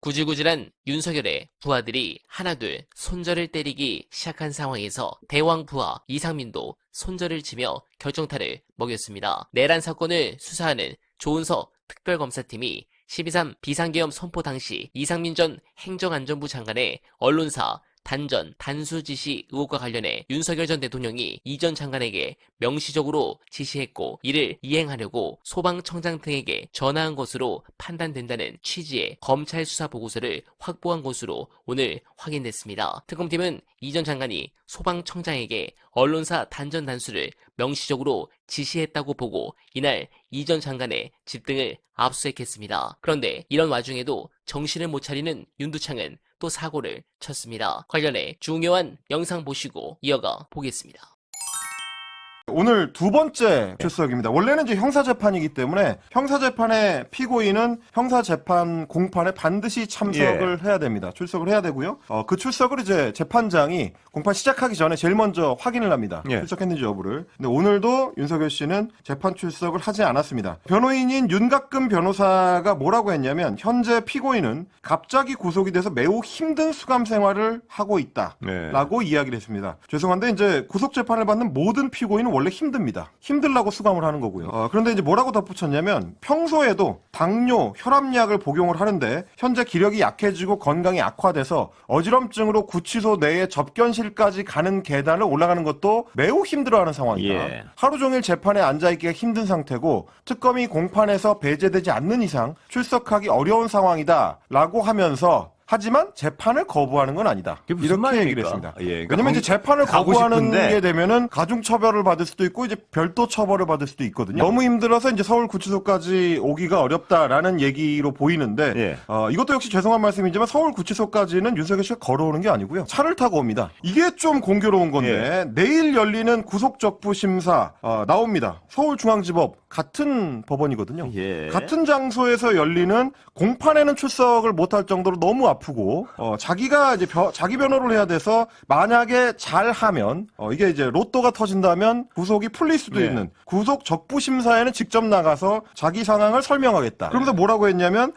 구질구질한 윤석열의 부하들이 하나둘 손절을 때리기 시작한 상황에서 대왕 부하 이상민도 손절을 치며 결정타를 먹였습니다. 내란 사건을 수사하는 조은석 특별검사팀이 12.3 비상계엄 선포 당시 이상민 전 행정안전부 장관의 언론사 단전, 단수 지시 의혹과 관련해 윤석열 전 대통령이 이 전 장관에게 명시적으로 지시했고 이를 이행하려고 소방청장 등에게 전화한 것으로 판단된다는 취지의 검찰 수사 보고서를 확보한 것으로 오늘 확인됐습니다. 특검팀은 이 전 장관이 소방청장에게 언론사 단전 단수를 명시적으로 지시했다고 보고 이날 이 전 장관의 집 등을 압수수색했습니다. 그런데 이런 와중에도 정신을 못 차리는 윤두창은 또 사고를 쳤습니다. 관련해 중요한 영상 보시고 이어가 보겠습니다. 오늘 두 번째 출석입니다. 원래는 이제 형사재판이기 때문에 형사재판의 피고인은 형사재판 공판에 반드시 참석을 해야 됩니다. 출석을 해야 되고요. 그 출석을 이제 재판장이 공판 시작하기 전에 제일 먼저 확인을 합니다. 출석했는지 여부를. 근데 오늘도 윤석열 씨는 재판 출석을 하지 않았습니다. 변호인인 윤곽금 변호사가 뭐라고 했냐면 현재 피고인은 갑자기 구속이 돼서 매우 힘든 수감 생활을 하고 있다라고 이야기를 했습니다. 죄송한데 이제 구속재판을 받는 모든 피고인은 원래 힘듭니다. 힘들라고 수감을 하는 거고요. 그런데 이제 뭐라고 덧붙였냐면 평소에도 당뇨, 혈압약을 복용을 하는데 현재 기력이 약해지고 건강이 악화돼서 어지럼증으로 구치소 내에 접견실까지 가는 계단을 올라가는 것도 매우 힘들어하는 상황이다. 하루 종일 재판에 앉아있기가 힘든 상태고 특검이 공판에서 배제되지 않는 이상 출석하기 어려운 상황이다 라고 하면서 하지만 재판을 거부하는 건 아니다. 이렇게 얘기를 했습니다. 그러니까 왜냐면 이제 재판을 거부하는 싶은데. 게 되면은 가중 처벌을 받을 수도 있고 이제 별도 처벌을 받을 수도 있거든요. 너무 힘들어서 이제 서울 구치소까지 오기가 어렵다라는 얘기로 보이는데 이것도 역시 죄송한 말씀이지만 서울 구치소까지는 윤석열 씨가 걸어오는 게 아니고요. 차를 타고 옵니다. 이게 좀 공교로운 건데 내일 열리는 구속적부 심사 나옵니다. 서울중앙지법 같은 법원이거든요. 같은 장소에서 열리는 공판에는 출석을 못할 정도로 너무 아프고 자기가 이제 자기 변호를 해야 돼서 만약에 잘하면 이게 이제 로또가 터진다면 구속이 풀릴 수도 있는 구속 적부 심사에는 직접 나가서 자기 상황을 설명하겠다. 그러면서 뭐라고 했냐면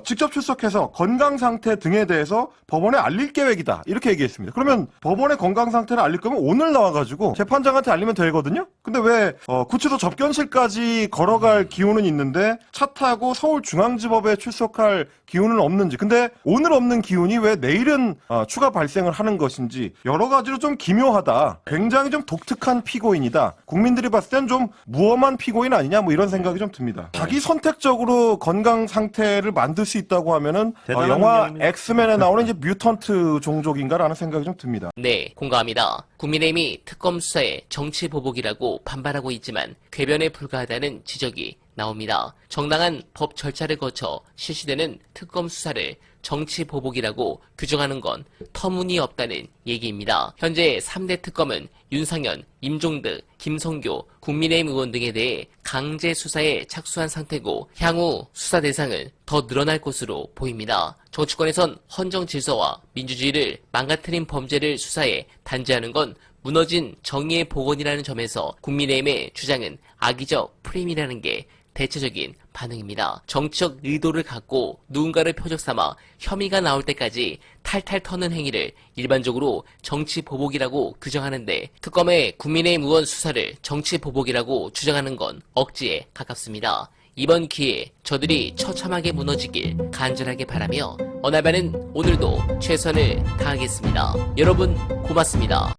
직접 출석해서 건강 상태 등에 대해서 법원에 알릴 계획이다. 이렇게 얘기했습니다. 그러면 법원의 건강 상태를 알릴 거면 오늘 나와가지고 재판장한테 알리면 되거든요. 근데 왜 구치소 접견실까지 걸어갈 기운은 있는데 차 타고 서울중앙지법에 출석할 기운은 없는지. 근데 오늘 없는 기운이 왜 내일은 추가 발생을 하는 것인지 여러 가지로 좀 기묘하다. 굉장히 좀 독특한 피고인이다. 국민들이 봤을 땐 좀 무엄한 피고인 아니냐 뭐 이런 생각이 좀 듭니다. 자기 선택적으로 건강 상태를 만들 수 있다고 하면은 영화 능력입니다. 엑스맨에 나오는 이제 뮤턴트 종족인가라는 생각이 좀 듭니다. 네, 공감합니다. 국민의힘이 특검 수사에 정치 보복이라고 반발하고 있지만 궤변에 불과하다는 지적이 나옵니다. 정당한 법 절차를 거쳐 실시되는 특검 수사를 정치 보복이라고 규정하는 건 터무니없다는 얘기입니다. 현재 3대 특검은 윤상현, 임종득, 김성교, 국민의힘 의원 등에 대해 강제 수사에 착수한 상태고 향후 수사 대상은 더 늘어날 것으로 보입니다. 정치권에선 헌정 질서와 민주주의를 망가뜨린 범죄를 수사해 단죄하는 건 무너진 정의의 복원이라는 점에서 국민의힘의 주장은 악의적 프레임이라는 게 대체적인 반응입니다. 정치적 의도를 갖고 누군가를 표적 삼아 혐의가 나올 때까지 탈탈 터는 행위를 일반적으로 정치 보복이라고 규정하는데 특검의 국민의힘 의원 수사를 정치 보복이라고 주장하는 건 억지에 가깝습니다. 이번 기회에 저들이 처참하게 무너지길 간절하게 바라며 어날바는 오늘도 최선을 다하겠습니다. 여러분 고맙습니다.